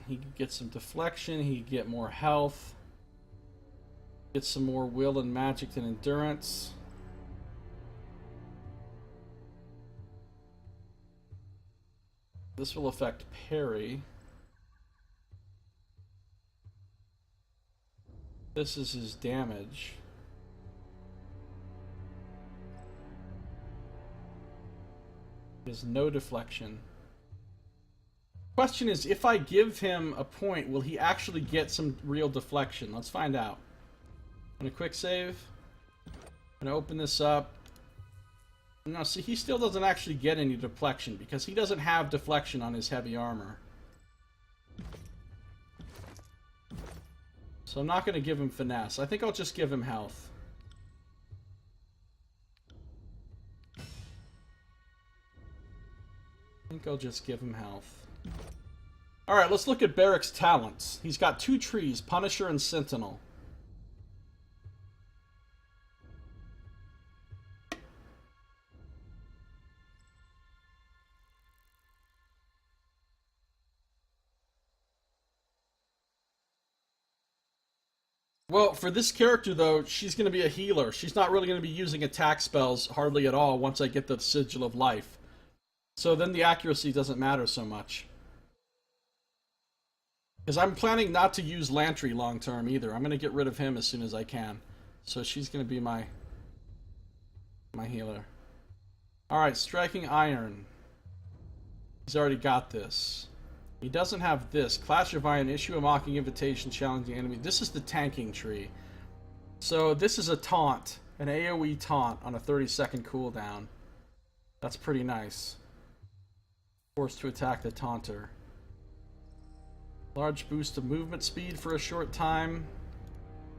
He could get some deflection, he could get more health. Get some more will and magic and endurance. This will affect parry. This is his damage. There's no deflection. Question is, if I give him a point, will he actually get some real deflection? Let's find out. I'm gonna quick save. I'm gonna open this up. No, see, he still doesn't actually get any deflection because he doesn't have deflection on his heavy armor. So I'm not gonna give him finesse. I think I'll just give him health. I think I'll just give him health. Alright, let's look at Barrick's talents. He's got 2 trees, Punisher and Sentinel. Well, for this character, though, she's going to be a healer. She's not really going to be using attack spells hardly at all once I get the Sigil of Life. So then the accuracy doesn't matter so much. Because I'm planning not to use Lantry long term either. I'm going to get rid of him as soon as I can. So she's going to be my healer. Alright, Striking Iron. He's already got this. He doesn't have this. Clash of Iron, issue a mocking invitation, challenging enemy. This is the tanking tree. So this is a taunt. An AoE taunt on a 30-second cooldown. That's pretty nice. Forced to attack the taunter. Large boost of movement speed for a short time.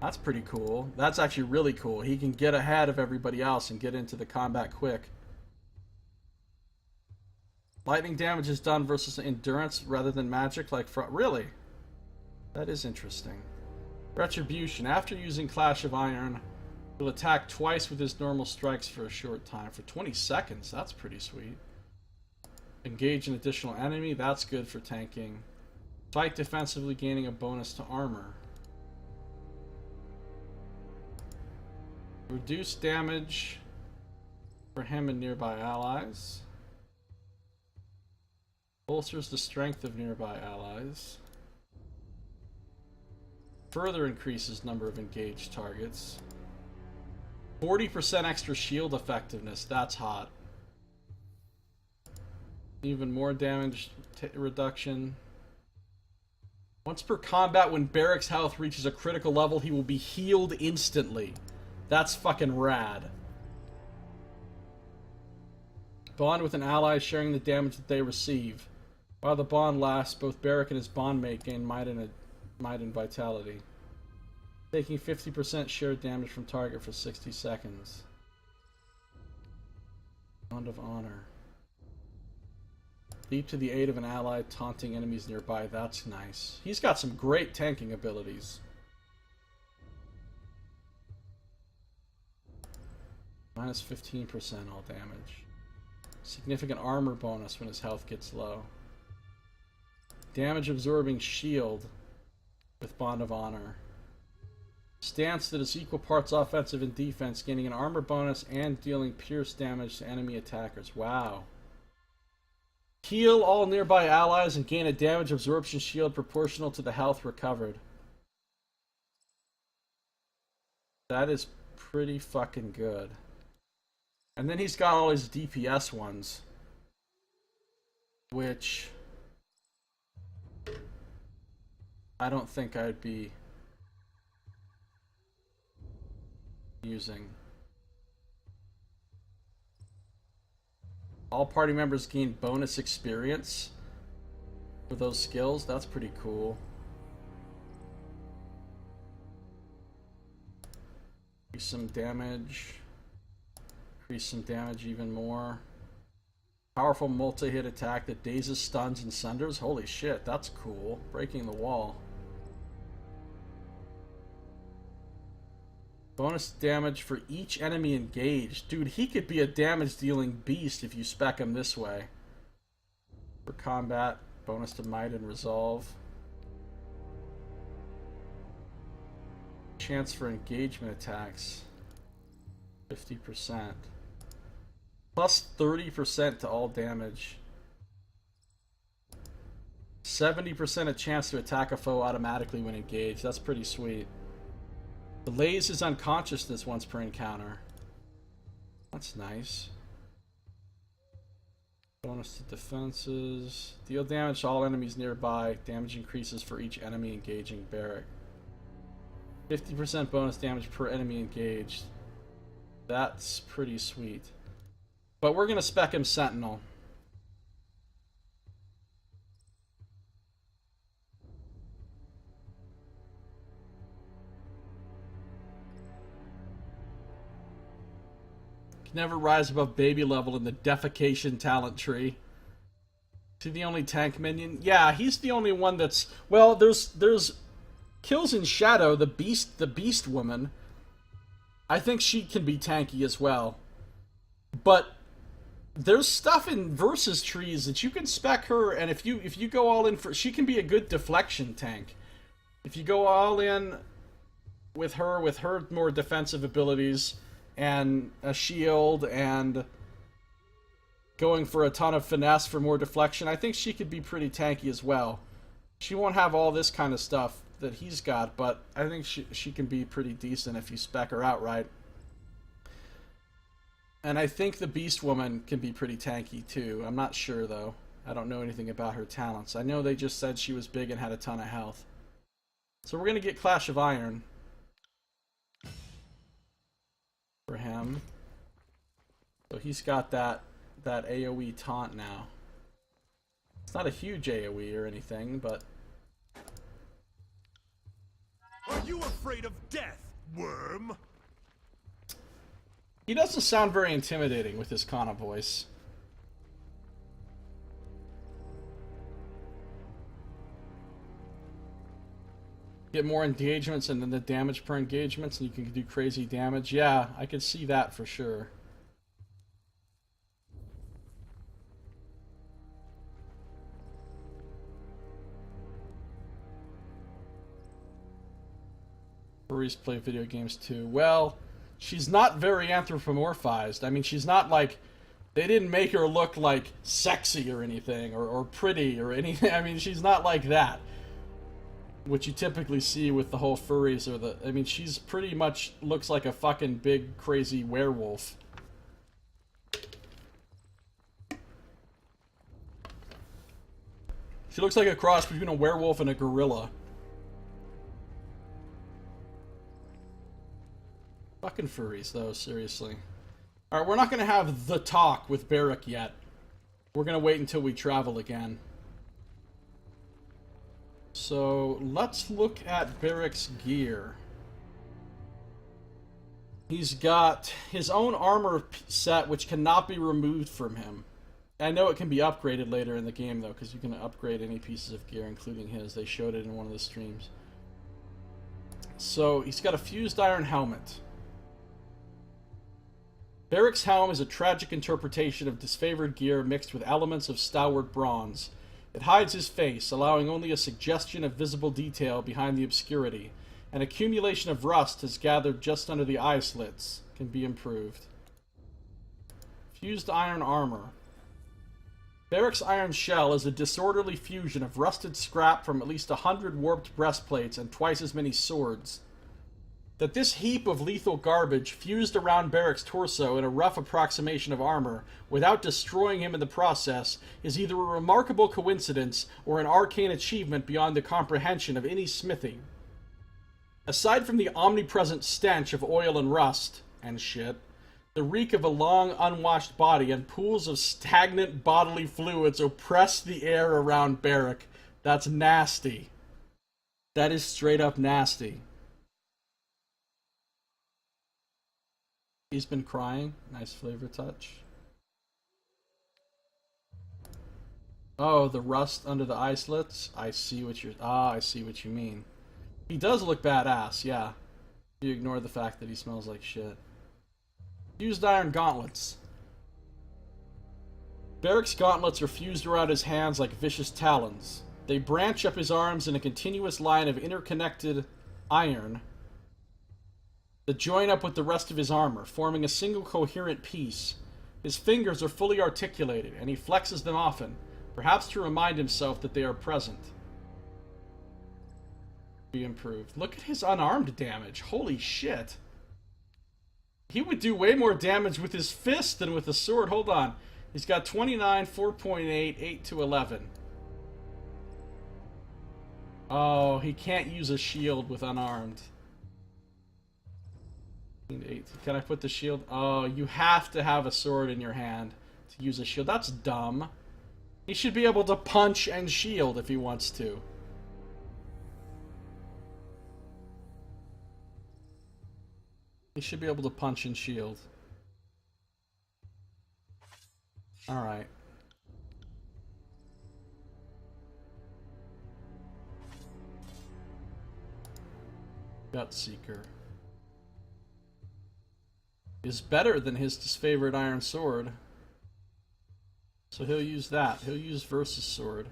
That's pretty cool. That's actually really cool. He can get ahead of everybody else and get into the combat quick. Lightning damage is done versus endurance rather than magic, like really? That is interesting. Retribution. After using Clash of Iron, he'll attack twice with his normal strikes for a short time. For 20 seconds, that's pretty sweet. Engage an additional enemy, that's good for tanking. Fight defensively, gaining a bonus to armor. Reduce damage for him and nearby allies. Bolsters the strength of nearby allies. Further increases number of engaged targets. 40% extra shield effectiveness. That's hot. Even more damage reduction. Once per combat, when Barrick's health reaches a critical level, he will be healed instantly. That's fucking rad. Bond with an ally, sharing the damage that they receive. While the bond lasts, both Barrick and his bondmate gain might and vitality. Taking 50% shared damage from target for 60 seconds. Bond of Honor. Leap to the aid of an ally, taunting enemies nearby. That's nice. He's got some great tanking abilities. Minus 15% all damage. Significant armor bonus when his health gets low. Damage absorbing shield with Bond of Honor. Stance that is equal parts offensive and defense, gaining an armor bonus and dealing pierce damage to enemy attackers. Wow. Heal all nearby allies and gain a damage absorption shield proportional to the health recovered. That is pretty fucking good. And then he's got all his DPS ones, which I don't think I'd be using. All party members gain bonus experience for those skills. That's pretty cool. Increase some damage. Increase some damage even more. Powerful multi-hit attack that dazes, stuns, and sunders. Holy shit, that's cool. Breaking the wall. Bonus damage for each enemy engaged. Dude, he could be a damage-dealing beast if you spec him this way. For combat, bonus to might and resolve. chance for engagement attacks. 50%. Plus 30% to all damage. 70% a chance to attack a foe automatically when engaged. That's pretty sweet. Delays his unconsciousness once per encounter. That's nice. Bonus to defenses. Deal damage to all enemies nearby. Damage increases for each enemy engaging Barrack. 50% bonus damage per enemy engaged. That's pretty sweet. But we're going to spec him Sentinel. Never rise above baby level in the defecation talent tree. Is he the only tank minion? Yeah, he's the only one that's... Well, there's kills in shadow. The beast woman. I think she can be tanky as well. But there's stuff in versus trees that you can spec her, and if you go all in for... She can be a good deflection tank. If you go all in with her more defensive abilities... and a shield, and going for a ton of finesse for more deflection, I think she could be pretty tanky as well. She won't have all this kind of stuff that he's got, but I think she can be pretty decent if you spec her out right. And I think the Beast Woman can be pretty tanky too. I'm not sure though. I don't know anything about her talents. I know they just said she was big and had a ton of health. So we're going to get Clash of Iron for him. So he's got that AoE taunt now. It's not a huge AoE or anything, but... Are you afraid of death, worm? He doesn't sound very intimidating with his Kana voice. Get more engagements and then the damage per engagements, and you can do crazy damage. Yeah, I could see that for sure. Furries play video games too. Well, she's not very anthropomorphized. I mean, she's not like... They didn't make her look like sexy or anything, or pretty or anything. I mean, she's not like that. What you typically see with the whole furries or the... I mean, she's pretty much looks like a fucking big, crazy werewolf. She looks like a cross between a werewolf and a gorilla. Fucking furries, though, seriously. Alright, we're not going to have the talk with Barrack yet. We're going to wait until we travel again. So, let's look at Barrack's gear. He's got his own armor set, which cannot be removed from him. I know it can be upgraded later in the game, though, because you can upgrade any pieces of gear, including his. They showed it in one of the streams. So, he's got a fused iron helmet. Barrack's helm is a tragic interpretation of disfavored gear mixed with elements of stalwart bronze. It hides his face, allowing only a suggestion of visible detail behind the obscurity. An accumulation of rust has gathered just under the eye slits. Can be improved. Fused iron armor. Barrack's iron shell is a disorderly fusion of rusted scrap from at least 100 warped breastplates and twice as many swords. That this heap of lethal garbage fused around Barrack's torso in a rough approximation of armor, without destroying him in the process, is either a remarkable coincidence or an arcane achievement beyond the comprehension of any smithy. Aside from the omnipresent stench of oil and rust, and shit, the reek of a long, unwashed body and pools of stagnant bodily fluids oppress the air around Barrack. That's nasty. That is straight up nasty. He's been crying. Nice flavor touch. Oh, the rust under the eye slits? I see what you're... I see what you mean. He does look badass, yeah. You ignore the fact that he smells like shit. Fused iron gauntlets. Barrack's gauntlets are fused around his hands like vicious talons. They branch up his arms in a continuous line of interconnected iron that join up with the rest of his armor, forming a single coherent piece. His fingers are fully articulated, and he flexes them often, perhaps to remind himself that they are present. Be improved. Look at his unarmed damage. Holy shit. He would do way more damage with his fist than with a sword. Hold on. He's got 29, 4.8, 8 to 11. Oh, he can't use a shield with unarmed. 8. Can I put the shield? Oh, you have to have a sword in your hand to use a shield. That's dumb. He should be able to punch and shield if he wants to. He should be able to punch and shield. Alright. Gutseeker is better than his disfavored iron sword. So he'll use that. He'll use Versus Sword.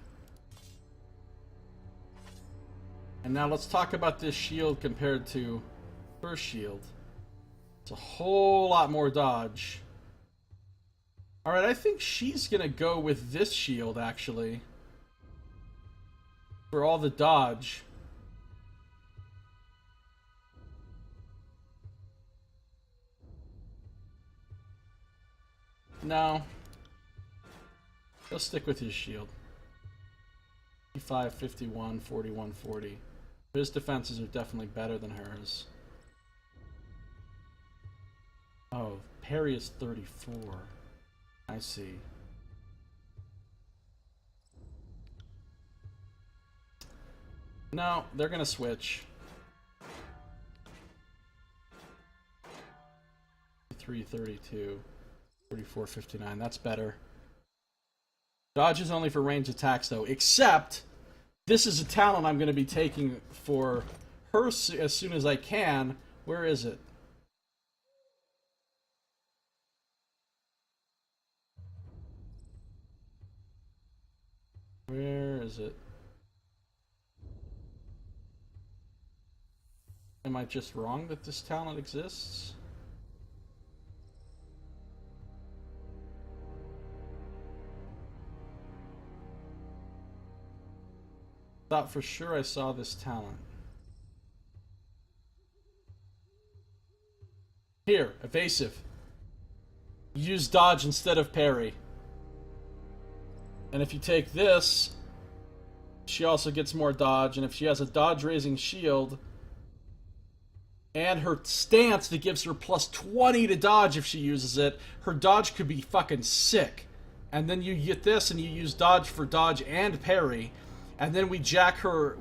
And now let's talk about this shield compared to first shield. It's a whole lot more dodge. Alright, I think she's gonna go with this shield, actually. For all the dodge. No. He'll stick with his shield. 55, 51, 41, 40. His defenses are definitely better than hers. Oh, parry is 34. I see. No, they're gonna switch. 33, 32. 44, 59. That's better. Dodge is only for ranged attacks, though. Except, this is a talent I'm going to be taking for her as soon as I can. Where is it? Where is it? Am I just wrong that this talent exists? Thought for sure I saw this talent. Here, evasive. Use dodge instead of parry. And if you take this, she also gets more dodge. And if she has a dodge raising shield and her stance that gives her plus 20 to dodge if she uses it, her dodge could be fucking sick. And then you get this and you use dodge for dodge and parry. And then we jack her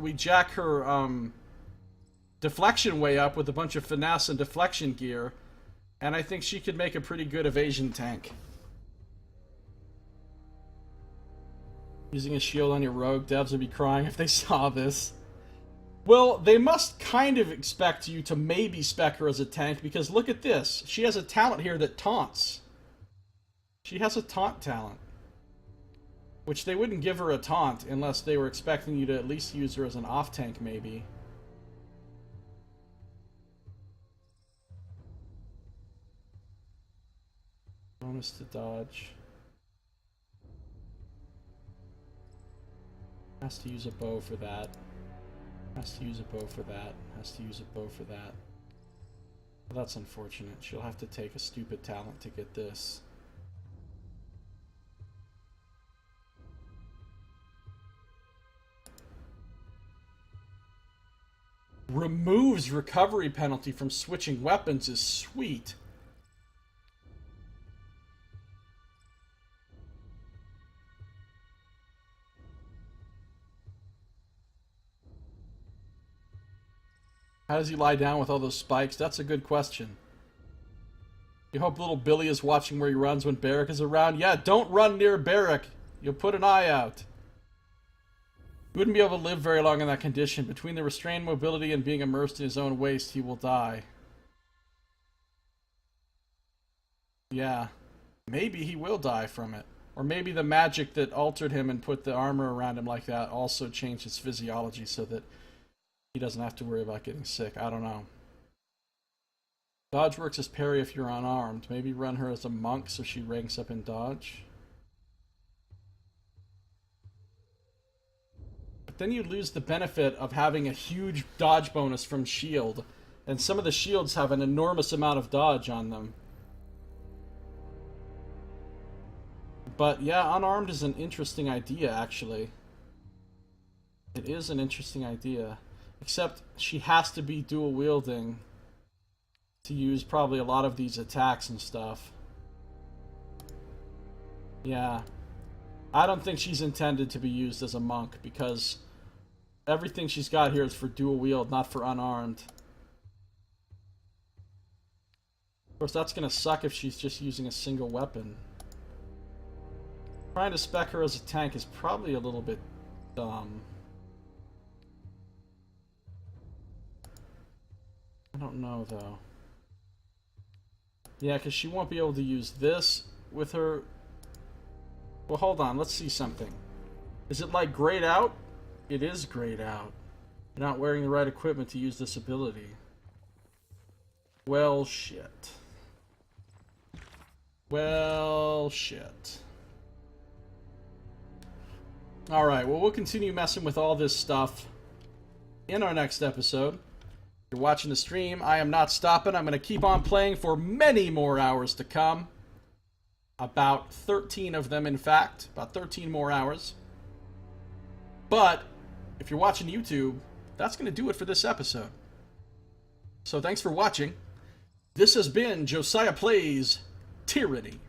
deflection way up with a bunch of finesse and deflection gear. And I think she could make a pretty good evasion tank. Using a shield on your rogue, devs would be crying if they saw this. Well, they must kind of expect you to maybe spec her as a tank, because look at this. She has a talent here that taunts. She has a taunt talent. Which they wouldn't give her a taunt unless they were expecting you to at least use her as an off-tank, maybe. Bonus to dodge. Has to use a bow for that. Has to use a bow for that. Has to use a bow for that. Well, that's unfortunate. She'll have to take a stupid talent to get this. Removes recovery penalty from switching weapons is sweet. How does he lie down with all those spikes? That's a good question. You hope little Billy is watching where he runs when Barrack is around? Yeah, don't run near Barrack. You'll put an eye out. He wouldn't be able to live very long in that condition. Between the restrained mobility and being immersed in his own waste, he will die. Yeah. Maybe he will die from it. Or maybe the magic that altered him and put the armor around him like that also changed his physiology so that he doesn't have to worry about getting sick. I don't know. Dodge works as parry if you're unarmed. Maybe run her as a monk so she ranks up in dodge. But then you lose the benefit of having a huge dodge bonus from shield. And some of the shields have an enormous amount of dodge on them. But yeah, unarmed is an interesting idea, actually. It is an interesting idea. Except she has to be dual wielding to use probably a lot of these attacks and stuff. Yeah. I don't think she's intended to be used as a monk because everything she's got here is for dual wield, not for unarmed. Of course, that's going to suck if she's just using a single weapon. Trying to spec her as a tank is probably a little bit dumb. I don't know, though. Yeah, because she won't be able to use this with her... Well, hold on. Let's see something. Is it like grayed out? It is grayed out. You're not wearing the right equipment to use this ability. Well, shit. Well, shit. Alright, well, we'll continue messing with all this stuff in our next episode. If you're watching the stream, I am not stopping. I'm going to keep on playing for many more hours to come. About 13 of them, in fact. About 13 more hours. But, if you're watching YouTube, that's going to do it for this episode. So thanks for watching. This has been Josiah Plays Tyranny.